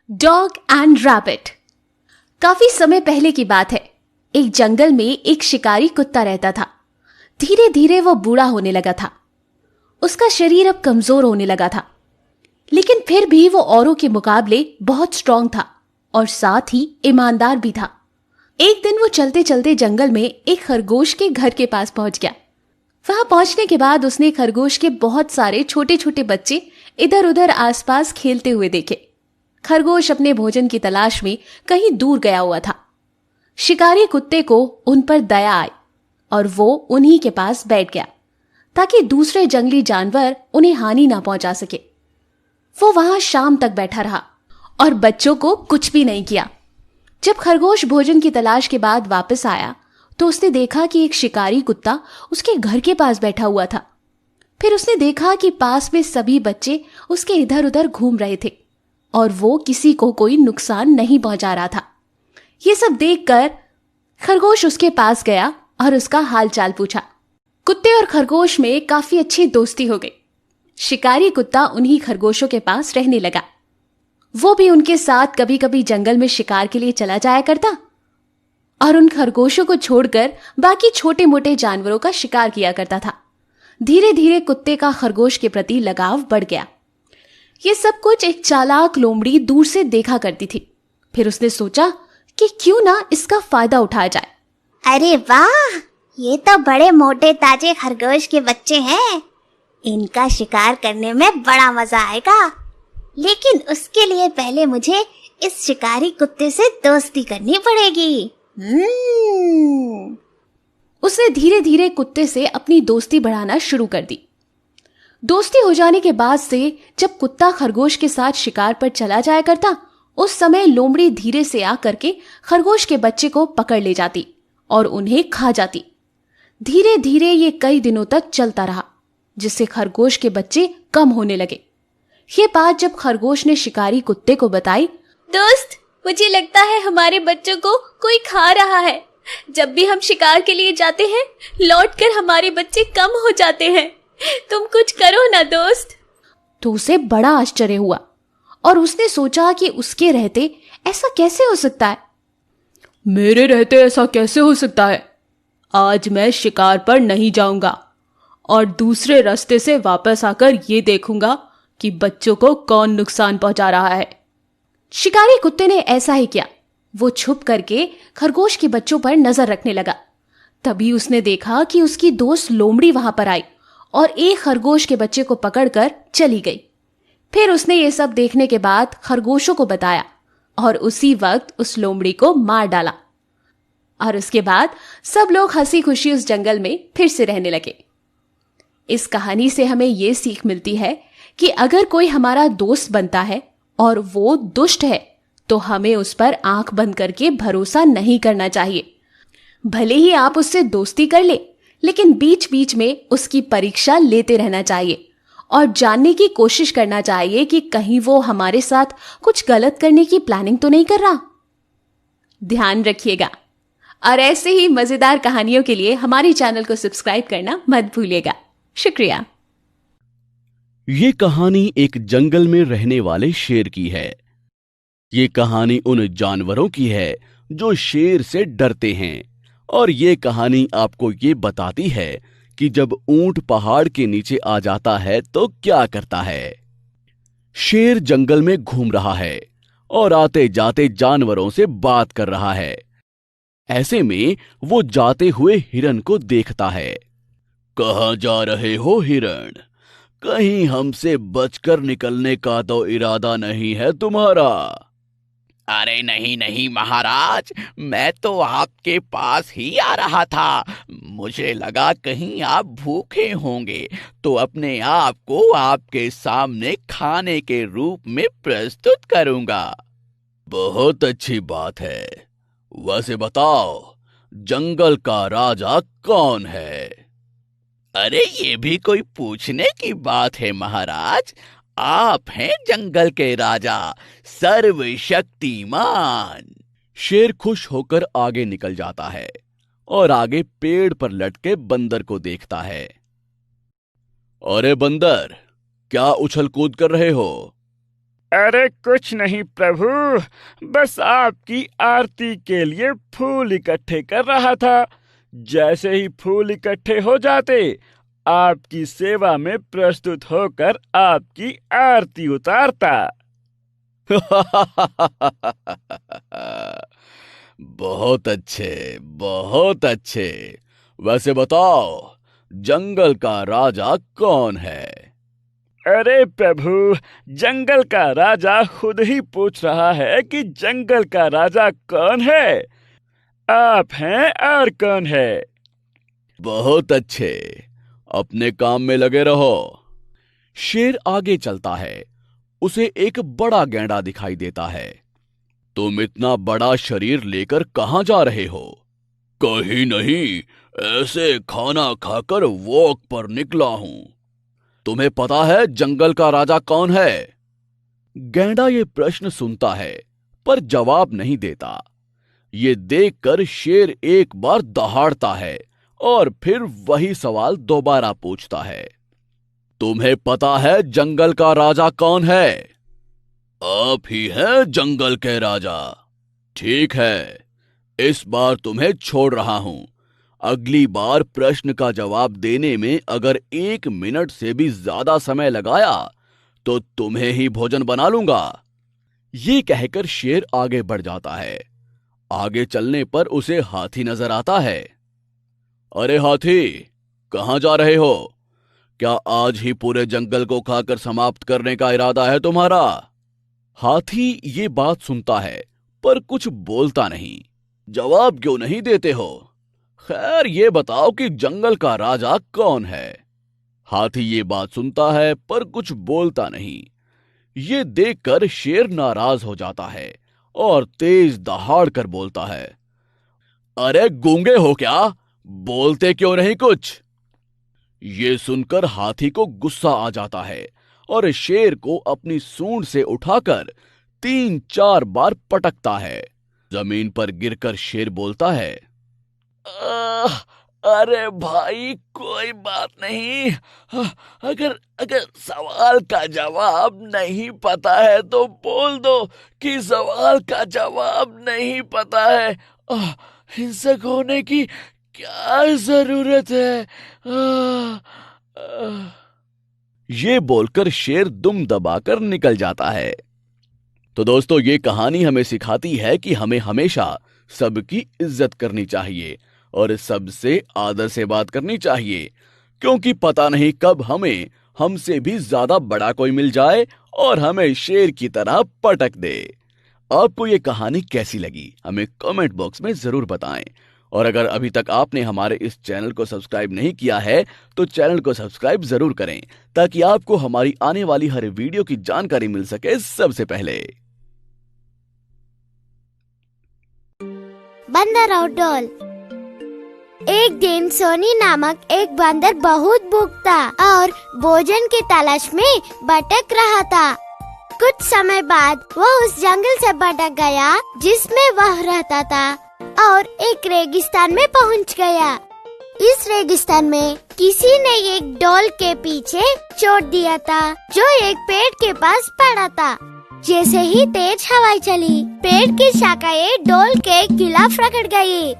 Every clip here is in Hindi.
Dog and rabbit. काफी समय पहले की बात है। एक जंगल में एक शिकारी कुत्ता रहता था। धीरे धीरे वो बूढ़ा होने लगा था। उसका शरीर अब कमजोर होने लगा था, लेकिन फिर भी वो औरों के मुकाबले बहुत स्ट्रांग था और साथ ही ईमानदार भी था। एक दिन वो चलते चलते जंगल में एक खरगोश के घर के पास पहुंच गया। वहां पहुंचने के बाद उसने खरगोश के बहुत सारे छोटे छोटे बच्चे इधर उधर आसपास खेलते हुए देखे। खरगोश अपने भोजन की तलाश में कहीं दूर गया हुआ था। शिकारी कुत्ते को उन पर दया आई और वो उन्हीं के पास बैठ गया ताकि दूसरे जंगली जानवर उन्हें हानि ना पहुंचा सके। वो वहां शाम तक बैठा रहा और बच्चों को कुछ भी नहीं किया। जब खरगोश भोजन की तलाश के बाद वापस आया तो उसने देखा कि एक शिकारी कुत्ता उसके घर के पास बैठा हुआ था। फिर उसने देखा कि पास में सभी बच्चे उसके इधर उधर घूम रहे थे और वो किसी को कोई नुकसान नहीं पहुंचा रहा था। ये सब देखकर खरगोश उसके पास गया और उसका हालचाल पूछा। कुत्ते और खरगोश में काफी अच्छी दोस्ती हो गई। शिकारी कुत्ता उन्हीं खरगोशों के पास रहने लगा। वो भी उनके साथ कभी कभी जंगल में शिकार के लिए चला जाया करता और उन खरगोशों को छोड़कर बाकी छोटे मोटे जानवरों का शिकार किया करता था। धीरे धीरे कुत्ते का खरगोश के प्रति लगाव बढ़ गया। ये सब कुछ एक चालाक लोमड़ी दूर से देखा करती थी। फिर उसने सोचा कि क्यों ना इसका फायदा उठाया जाए। अरे वाह, ये तो बड़े मोटे ताजे खरगोश के बच्चे हैं। इनका शिकार करने में बड़ा मजा आएगा, लेकिन उसके लिए पहले मुझे इस शिकारी कुत्ते से दोस्ती करनी पड़ेगी। उसने धीरे धीरे कुत्ते से अपनी दोस्ती बढ़ाना शुरू कर दी। दोस्ती हो जाने के बाद से जब कुत्ता खरगोश के साथ शिकार पर चला जाया करता, उस समय लोमड़ी धीरे से आकर के खरगोश के बच्चे को पकड़ ले जाती और उन्हें खा जाती। धीरे धीरे ये कई दिनों तक चलता रहा, जिससे खरगोश के बच्चे कम होने लगे। ये बात जब खरगोश ने शिकारी कुत्ते को बताई, दोस्त, मुझे लगता है हमारे बच्चों को कोई खा रहा है। जब भी हम शिकार के लिए जाते हैं, लौटकर हमारे बच्चे कम हो जाते हैं। तुम कुछ करो ना दोस्त। तो उसे बड़ा आश्चर्य हुआ और उसने सोचा कि उसके रहते ऐसा कैसे हो सकता है। मेरे रहते ऐसा कैसे हो सकता है? आज मैं शिकार पर नहीं जाऊंगा और दूसरे रास्ते से वापस आकर ये देखूंगा कि बच्चों को कौन नुकसान पहुंचा रहा है। शिकारी कुत्ते ने ऐसा ही किया। वो छुप करके खरगोश के बच्चों पर नजर रखने लगा। तभी उसने देखा कि उसकी दोस्त लोमड़ी वहां पर आई और एक खरगोश के बच्चे को पकड़कर चली गई। फिर उसने ये सब देखने के बाद खरगोशों को बताया और उसी वक्त उस लोमड़ी को मार डाला। और उसके बाद सब लोग हंसी खुशी उस जंगल में फिर से रहने लगे। इस कहानी से हमें ये सीख मिलती है कि अगर कोई हमारा दोस्त बनता है और वो दुष्ट है तो हमें उस पर आंख बंद करके भरोसा नहीं करना चाहिए। भले ही आप उससे दोस्ती कर ले, लेकिन बीच बीच में उसकी परीक्षा लेते रहना चाहिए और जानने की कोशिश करना चाहिए कि कहीं वो हमारे साथ कुछ गलत करने की प्लानिंग तो नहीं कर रहा। ध्यान रखिएगा और ऐसे ही मजेदार कहानियों के लिए हमारे चैनल को सब्सक्राइब करना मत भूलिएगा। शुक्रिया। ये कहानी एक जंगल में रहने वाले शेर की है। ये कहानी उन जानवरों की है जो शेर से डरते हैं, और ये कहानी आपको ये बताती है कि जब ऊंट पहाड़ के नीचे आ जाता है तो क्या करता है। शेर जंगल में घूम रहा है और आते जाते जानवरों से बात कर रहा है। ऐसे में वो जाते हुए हिरन को देखता है। कहाँ जा रहे हो हिरन? कहीं हमसे बचकर निकलने का तो इरादा नहीं है तुम्हारा? अरे नहीं नहीं महाराज, मैं तो आपके पास ही आ रहा था। मुझे लगा कहीं आप भूखे होंगे तो अपने आप को आपके सामने खाने के रूप में प्रस्तुत करूंगा। बहुत अच्छी बात है। वैसे बताओ, जंगल का राजा कौन है? अरे ये भी कोई पूछने की बात है महाराज। आप हैं जंगल के राजा, सर्वशक्तिमान। शेर खुश होकर आगे निकल जाता है और आगे पेड़ पर लटके बंदर को देखता है। अरे बंदर, क्या उछल कूद कर रहे हो? अरे कुछ नहीं प्रभु, बस आपकी आरती के लिए फूल इकट्ठे कर रहा था। जैसे ही फूल इकट्ठे हो जाते, आपकी सेवा में प्रस्तुत होकर आपकी आरती उतारता। बहुत अच्छे, बहुत अच्छे। वैसे बताओ, जंगल का राजा कौन है? अरे प्रभु, जंगल का राजा खुद ही पूछ रहा है कि जंगल का राजा कौन है। आप हैं और कौन है? बहुत अच्छे, अपने काम में लगे रहो। शेर आगे चलता है। उसे एक बड़ा गैंडा दिखाई देता है। तुम इतना बड़ा शरीर लेकर कहां जा रहे हो? कहीं नहीं, ऐसे खाना खाकर वॉक पर निकला हूं। तुम्हें पता है जंगल का राजा कौन है? गैंडा ये प्रश्न सुनता है पर जवाब नहीं देता। ये देखकर शेर एक बार दहाड़ता है और फिर वही सवाल दोबारा पूछता है। तुम्हें पता है जंगल का राजा कौन है? आप ही हैं जंगल के राजा। ठीक है, इस बार तुम्हें छोड़ रहा हूं। अगली बार प्रश्न का जवाब देने में अगर 1 मिनट से भी ज्यादा समय लगाया तो तुम्हें ही भोजन बना लूंगा। ये कहकर शेर आगे बढ़ जाता है। आगे चलने पर उसे हाथी नजर आता है। अरे हाथी, कहां जा रहे हो? क्या आज ही पूरे जंगल को खाकर समाप्त करने का इरादा है तुम्हारा? हाथी ये बात सुनता है पर कुछ बोलता नहीं। जवाब क्यों नहीं देते हो? खैर, ये बताओ कि जंगल का राजा कौन है? हाथी ये बात सुनता है पर कुछ बोलता नहीं। ये देखकर शेर नाराज हो जाता है और तेज दहाड़ कर बोलता है, अरे गूंगे हो क्या? बोलते क्यों नहीं कुछ? ये सुनकर हाथी को गुस्सा आ जाता है और शेर को अपनी सूंड से उठाकर 3-4 बार पटकता है। जमीन पर गिरकर शेर बोलता है, अरे भाई, कोई बात नहीं। अगर सवाल का जवाब नहीं पता है तो बोल दो कि सवाल का जवाब नहीं पता है। हिंसक होने की क्या जरूरत है? ये बोलकर शेर दुम दबाकर निकल जाता है। तो दोस्तों, ये कहानी हमें सिखाती है कि हमें हमेशा सबकी इज्जत करनी चाहिए और सबसे आदर से बात करनी चाहिए, क्योंकि पता नहीं कब हमें हमसे भी ज्यादा बड़ा कोई मिल जाए और हमें शेर की तरह पटक दे। आपको ये कहानी कैसी लगी हमें कमेंट बॉक्स में जरूर बताएं। और अगर अभी तक आपने हमारे इस चैनल को सब्सक्राइब नहीं किया है तो चैनल को सब्सक्राइब जरूर करें, ताकि आपको हमारी आने वाली हर वीडियो की जानकारी मिल सके सबसे पहले। बंदर और डॉल। एक दिन सोनी नामक एक बंदर बहुत भूखा था और भोजन की तलाश में भटक रहा था। कुछ समय बाद वह उस जंगल से भटक गया जिसमें वह रहता था और एक रेगिस्तान में पहुंच गया। इस रेगिस्तान में किसी ने एक डॉल के पीछे छोड़ दिया था जो एक पेड़ के पास पड़ा था। जैसे ही तेज हवाएं चली, पेड़ की शाखाएं डॉल के खिलाफ रगड़ गई।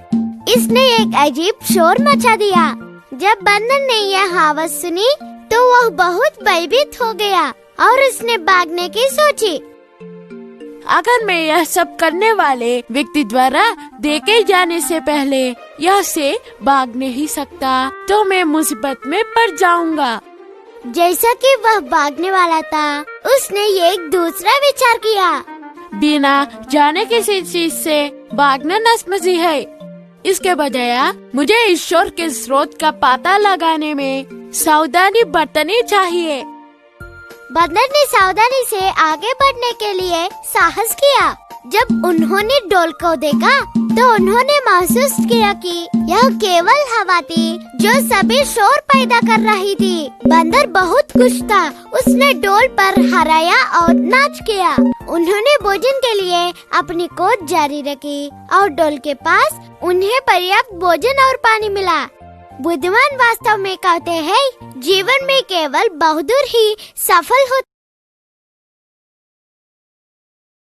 इसने एक अजीब शोर मचा दिया। जब बंदर ने यह आवाज सुनी तो वह बहुत भयभीत हो गया और उसने भागने की सोची। अगर मैं यह सब करने वाले व्यक्ति द्वारा देखे जाने से पहले यह से भाग नहीं सकता तो मैं मुसीबत में पड़ जाऊंगा। जैसा कि वह भागने वाला था, उसने एक दूसरा विचार किया। बिना जाने किसी चीज से भागना नस्मजी है। इसके बजाय मुझे ईश्वर के स्रोत का पता लगाने में सावधानी बरतनी चाहिए। बंदर ने सावधानी से आगे बढ़ने के लिए साहस किया। जब उन्होंने डॉल को देखा तो उन्होंने महसूस किया कि यह केवल हवा थी जो सभी शोर पैदा कर रही थी। बंदर बहुत खुश था। उसने डॉल पर हराया और नाच किया। उन्होंने भोजन के लिए अपनी खोज जारी रखी और डॉल के पास उन्हें पर्याप्त भोजन और पानी मिला। बुद्धिमान वास्तव में कहते हैं, जीवन में केवल बहादुर ही सफल होते